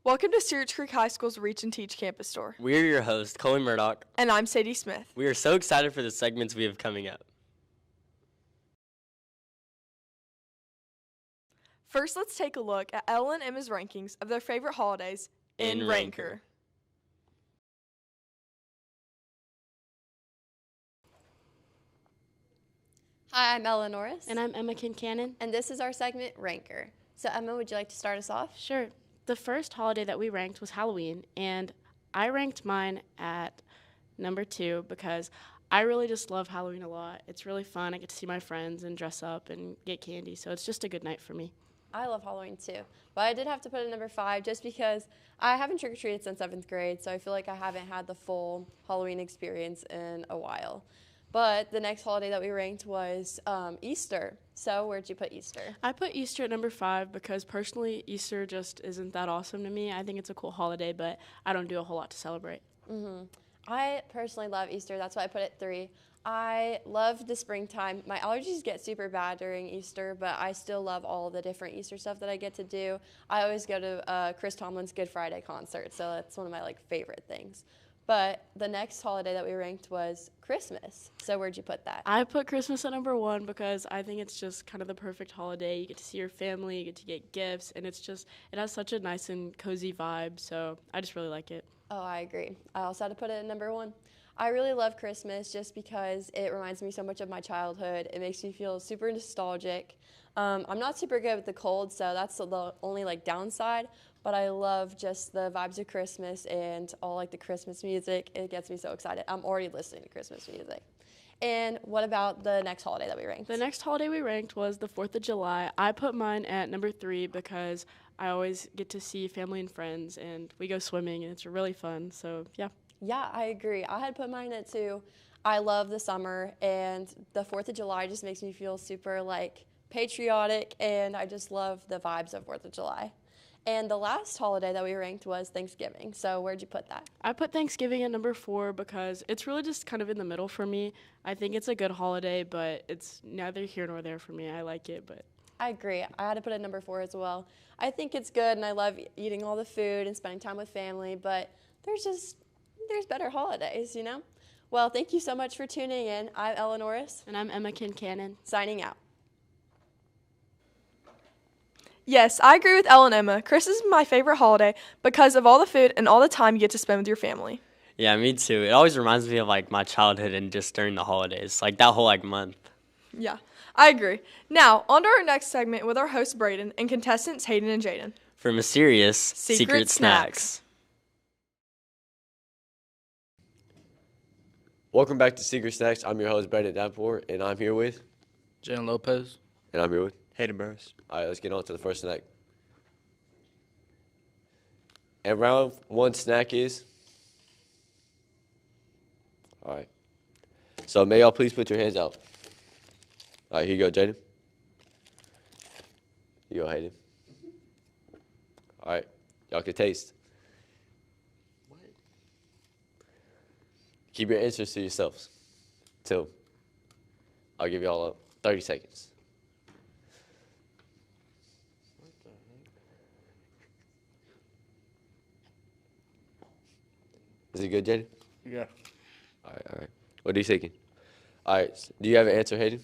Welcome to Stewarts Creek High School's Reach and Teach campus store. We're your hosts, Colin Murdoch. And I'm Sadie Smith. We are so excited for the segments we have coming up. First, let's take a look at Ella and Emma's rankings of their favorite holidays in Ranker. Hi, I'm Ella Norris. And I'm Emma Kincannon. And this is our segment, Ranker. So, Emma, would you like to start us off? Sure. The first holiday that we ranked was Halloween, and I ranked mine at number 2 because I really just love Halloween a lot. It's really fun. I get to see my friends and dress up and get candy, so it's just a good night for me. I love Halloween too, but I did have to put it number 5 just because I haven't trick-or-treated since 7th grade, so I feel like I haven't had the full Halloween experience in a while. But the next holiday that we ranked was Easter. So where'd you put Easter? I put Easter at number 5 because personally Easter just isn't that awesome to me. I think it's a cool holiday, but I don't do a whole lot to celebrate. I personally love Easter. That's why I put it 3. I love the springtime. My allergies get super bad during Easter, but I still love all the different Easter stuff that I get to do. I always go to Chris Tomlin's Good Friday concert, so that's one of my favorite things. But the next holiday that we ranked was Christmas. So where'd you put that? I put Christmas at number 1 because I think it's just kind of the perfect holiday. You get to see your family, you get to get gifts, and it has such a nice and cozy vibe, so I just really like it. Oh, I agree. I also had to put it at number 1. I really love Christmas just because it reminds me so much of my childhood. It makes me feel super nostalgic. I'm not super good with the cold, so that's the only downside. But I love just the vibes of Christmas and all the Christmas music. It gets me so excited. I'm already listening to Christmas music. And what about the next holiday that we ranked? The next holiday we ranked was the 4th of July. I put mine at number 3 because I always get to see family and friends, and we go swimming, and it's really fun. So, yeah. Yeah, I agree. I had put mine at 2. I love the summer, and the 4th of July just makes me feel super patriotic, and I just love the vibes of 4th of July. And the last holiday that we ranked was Thanksgiving. So where'd you put that? I put Thanksgiving at number 4 because it's really just kind of in the middle for me. I think it's a good holiday, but it's neither here nor there for me. I like it, but... I agree. I had to put it at number 4 as well. I think it's good, and I love eating all the food and spending time with family, but there's better holidays, you know? Well, thank you so much for tuning in. I'm Ella Norris. And I'm Emma Kincannon. Signing out. Yes, I agree with Ella and Emma. Christmas is my favorite holiday because of all the food and all the time you get to spend with your family. Yeah, me too. It always reminds me of my childhood and just during the holidays, that whole month. Yeah, I agree. Now, on to our next segment with our host Braden and contestants Hayden and Jaden. For mysterious Secret Snacks. Welcome back to Secret Snacks. I'm your host, Brandon Davenport, and I'm here with... Jalen Lopez. And I'm here with... Hayden Burris. All right, let's get on to the first snack. And round 1 snack is... All right. So may y'all please put your hands out. All right, here you go, Jaden. Here you go, Hayden. All right, y'all can taste. What? Keep your answers to yourselves. I'll give y'all 30 seconds. Is it good, Jaden? Yeah. All right. What are you thinking? All right, do you have an answer, Hayden?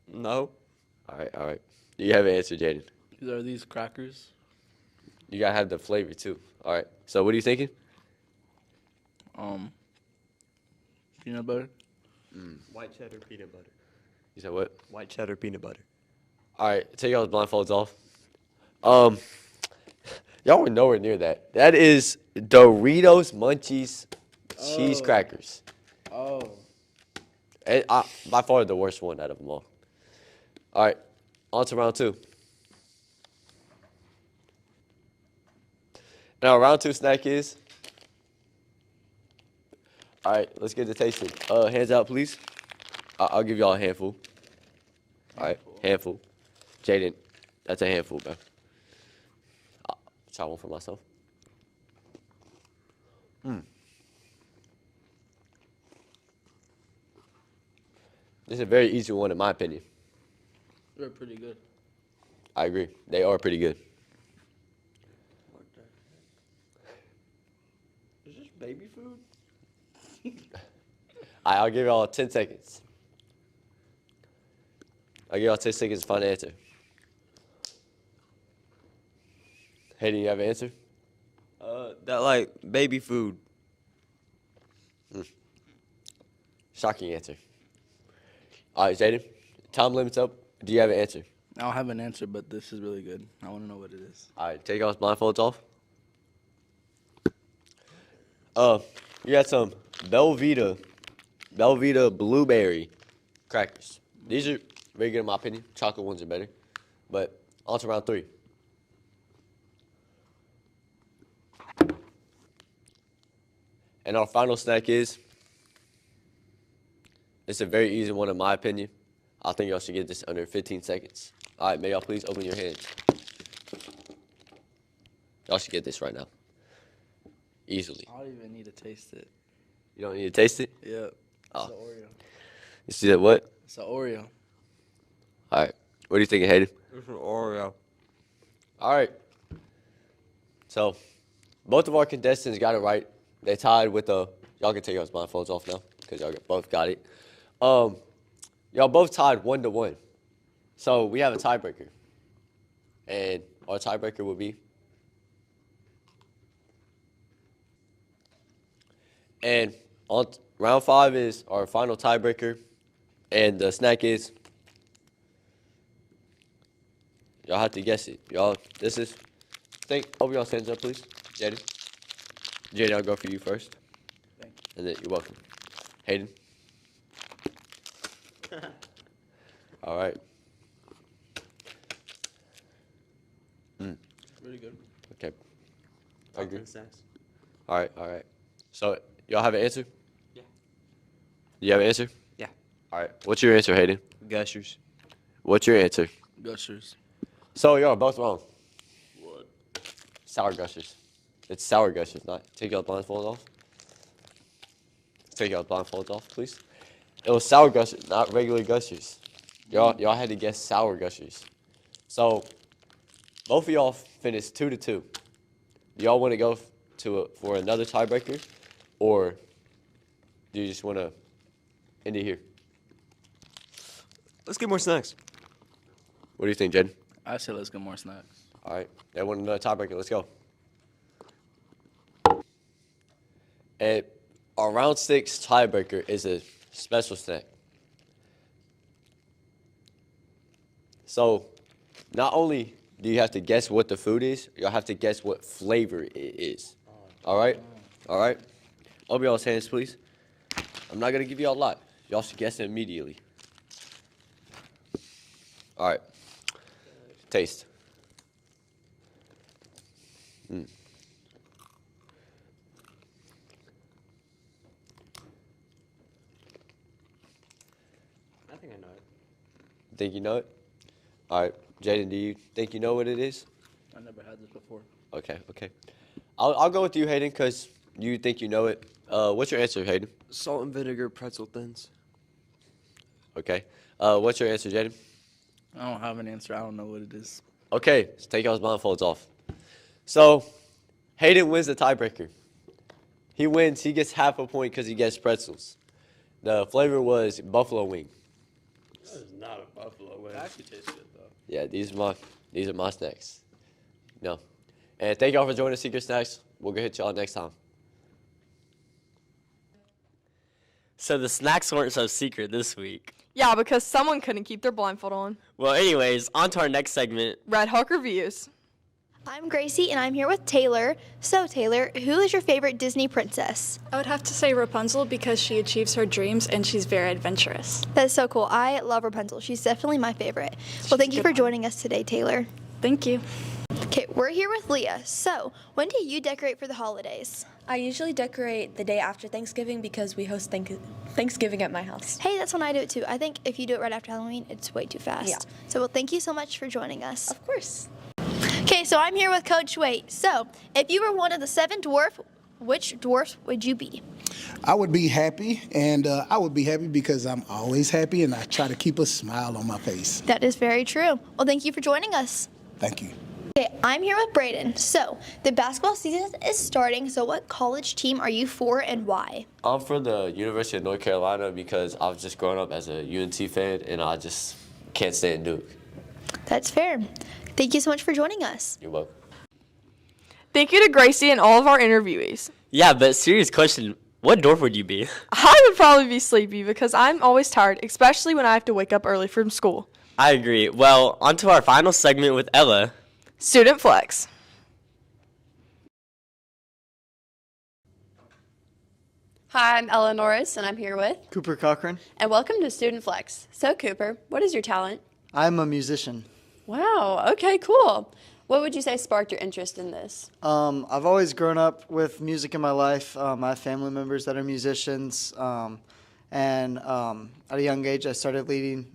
No. All right. Do you have an answer, Jaden? Are these crackers? You gotta have the flavor too. All right. So what are you thinking? Peanut butter. White cheddar peanut butter. You said what? White cheddar peanut butter. All right. Take y'all's blindfolds off. Y'all were nowhere near that. That is Doritos Munchies cheese crackers. Oh. And by far the worst one out of them all. All right. On to round 2. Now, round 2 snack is... All right, let's get the tasting. Hands out, please. I'll give y'all a handful. All right, handful. Jaden, that's a handful, bro. I'll try one for myself. This is a very easy one, in my opinion. They're pretty good. I agree. They are pretty good. What the heck? Baby food? All right, I'll give y'all 10 seconds. I'll give y'all 10 seconds to find the answer. Hayden, you have an answer? That like baby food. Shocking answer. All right, Jaden, time limit's up. Do you have an answer? I don't have an answer, but this is really good. I want to know what it is. All right, take y'all's blindfolds off. You got some Belvita blueberry crackers. These are very good in my opinion. Chocolate ones are better. But on to round 3. And our final snack is, it's a very easy one in my opinion. I think y'all should get this under 15 seconds. All right, may y'all please open your hands. Y'all should get this right now. Easily. I don't even need to taste it. You don't need to taste it? Yeah. Oh. It's an Oreo. You see that what? It's an Oreo. All right. What are you thinking, Hayden? It's an Oreo. All right. So, both of our contestants got it right. They tied with the. Y'all can take y'all's blindfolds off now because y'all both got it. Y'all both tied 1-1. So we have a tiebreaker, and our tiebreaker will be. And on round 5 is our final tiebreaker, and the snack is. Y'all have to guess it. Y'all, this is. Open y'all's hands up, please. Jaden. Jaden, I'll go for you first. Thank you. And then you're welcome. Hayden. All right. Really good. Okay. I agree. Snacks. All right. All right. So y'all have an answer? Yeah. You have an answer? Yeah. All right. What's your answer, Hayden? Gushers. What's your answer? Gushers. So y'all are both wrong. What? Sour Gushers. It's sour Gushers, not. Take y'all blindfolds off. Take y'all blindfolds off, please. It was sour Gushers, not regular Gushers. Y'all had to guess sour Gushers. So both of y'all finished 2-2. Do y'all want to go for another tiebreaker, or do you just want to end it here? Let's get more snacks. What do you think, Jaden? I say let's get more snacks. All right, they want another tiebreaker. Let's go. And our round 6 tiebreaker is a special snack. So, not only do you have to guess what the food is, you'll have to guess what flavor it is. All right? All right? Open y'all's hands, please. I'm not going to give you a lot. Y'all should guess it immediately. All right. Taste. I think I know it. Think you know it? All right. Jaden, do you think you know what it is? I never had this before. Okay, okay. I'll go with you, Hayden, because you think you know it. What's your answer, Hayden? Salt and vinegar pretzel thins. Okay. What's your answer, Jaden? I don't have an answer. I don't know what it is. Okay, so take y'all's blindfolds off. So, Hayden wins the tiebreaker. He wins. He gets half a point because he gets pretzels. The flavor was buffalo wing. That is not a buffalo wing. That actually tastes good, though. Yeah, these are my snacks. No. And thank y'all for joining Secret Snacks. We'll get y'all next time. So the snacks weren't so secret this week. Yeah, because someone couldn't keep their blindfold on. Well, anyways, on to our next segment. Red Hawk Reviews. I'm Gracie, and I'm here with Taylor. So, Taylor, who is your favorite Disney princess? I would have to say Rapunzel because she achieves her dreams and she's very adventurous. That's so cool. I love Rapunzel. She's definitely my favorite. Well, thank you for joining us today, Taylor. Thank you. Okay, we're here with Leah. So, when do you decorate for the holidays? I usually decorate the day after Thanksgiving because we host Thanksgiving at my house. Hey, that's when I do it too. I think if you do it right after Halloween, it's way too fast. Yeah. So, well, thank you so much for joining us. Of course. Okay, so I'm here with Coach Waite. So, if you were one of the 7 dwarfs, which dwarf would you be? I would be happy, and I would be happy because I'm always happy, and I try to keep a smile on my face. That is very true. Well, thank you for joining us. Thank you. Okay, I'm here with Brayden. So, the basketball season is starting, so what college team are you for and why? I'm for the University of North Carolina because I've just grown up as a UNC fan, and I just can't stand Duke. That's fair. Thank you so much for joining us. You're welcome. Thank you to Gracie and all of our interviewees. Yeah, but serious question, what dork would you be? I would probably be sleepy because I'm always tired, especially when I have to wake up early from school. I agree. Well, on to our final segment with Ella. Student Flex. Hi, I'm Ella Norris, and I'm here with. Cooper Cochran. And welcome to Student Flex. So, Cooper, what is your talent? I'm a musician. Wow, okay, cool. What would you say sparked your interest in this? I've always grown up with music in my life. I have family members that are musicians. And at a young age, I started leading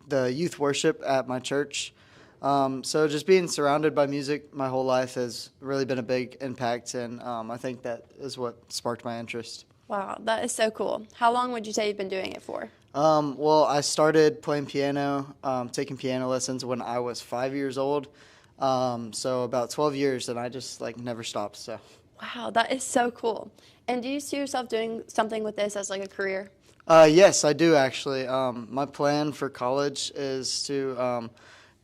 the youth worship at my church. So just being surrounded by music my whole life has really been a big impact, and I think that is what sparked my interest. Wow, that is so cool. How long would you say you've been doing it for? Well, I started playing piano, taking piano lessons when I was 5 years old. So about 12 years, and I just never stopped. So. Wow, that is so cool. And do you see yourself doing something with this as a career? Yes, I do actually. My plan for college is to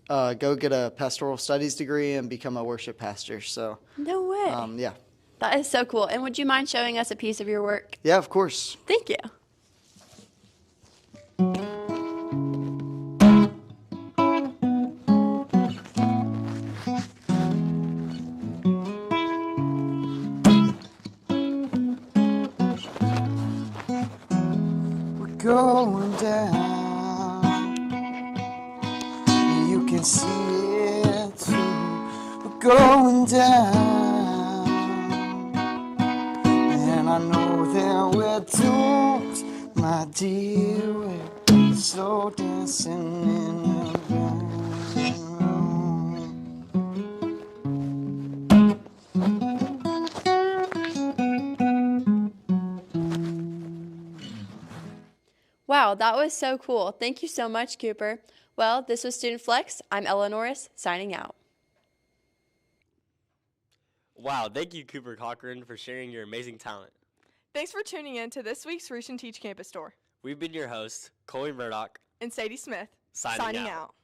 go get a pastoral studies degree and become a worship pastor. So. No way. Yeah. That is so cool. And would you mind showing us a piece of your work? Yeah, of course. Thank you. Going down, you can see it too. We're going down, and I know that we're doomed, my dear. We're slow dancing in the rain. Wow, that was so cool. Thank you so much, Cooper. Well, this was Student Flex. I'm Ella Norris, signing out. Wow, thank you, Cooper Cochran, for sharing your amazing talent. Thanks for tuning in to this week's Reach and Teach Campus Tour. We've been your hosts, Coley Murdoch and Sadie Smith, signing out.